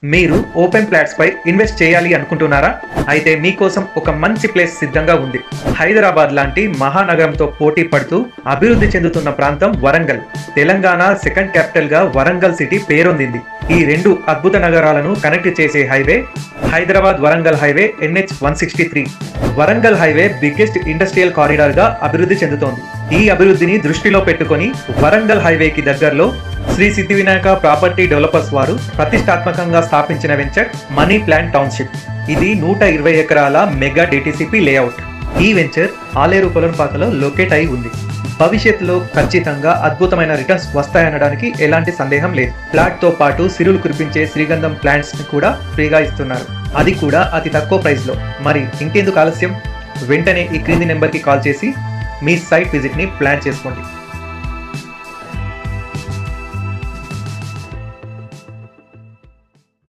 మీరు open plots పై invest చేయాలి అనుకుంటున్నారా? అయితే మీకోసం ఒక మంచి ప్లేస్ సిద్ధంగా ఉంది. హైదరాబాద్ లాంటి మహానగరంతో పోటీ పడుతూ అభివృద్ధి చెందుతున్న ప్రాంతం వరంగల్. తెలంగాణ సెకండ్ క్యాపిటల్ గా వరంగల్ సిటీ పేరొందింది. ఈ రెండు అద్భుత నగరాలను కనెక్ట్ చేసే highway Hyderabad Warangal highway NH 163. Warangal highway biggest industrial corridor గా అభివృద్ధి చెందుతోంది. ఈ అభివృద్ధిని దృష్టిలో పెట్టుకొని వరంగల్ హైవేకి దగ్గరలో శ్రీ సిద్ధి వినాయక ప్రాపర్టీ డెవలపర్స్ వారు ప్రతిష్టాత్మకంగా స్థాపించిన వెంచర్ మనీ ప్లాంట్ టౌన్షిప్. ఇది 120 ఎకరాల మెగా DTCP లేఅవుట్. ఈ వెంచర్ ఆలేరు కొలనుపాకలో లొకేట్ అయి ఉంది. భవిష్యత్తులో ఖచ్చితంగా అద్భుతమైన రిటర్న్స్ వస్తాయనడానికి ఎలాంటి సందేహం లేదు. ఫ్లాట్ తో పాటు సిరులు కురిపించే శ్రీగంధం ప్లాంట్స్ ని కూడా ఫ్రీగా ఇస్తున్నారు, అది కూడా అతి తక్కువ ప్రైస్ లో. మరి ఇంకెందుకు ఆలస్యం, వెంటనే ఈ క్రింది నెంబర్ కి కాల్ చేసి మీ సైట్ విజిట్ ని ప్లాన్ చేసుకోండి.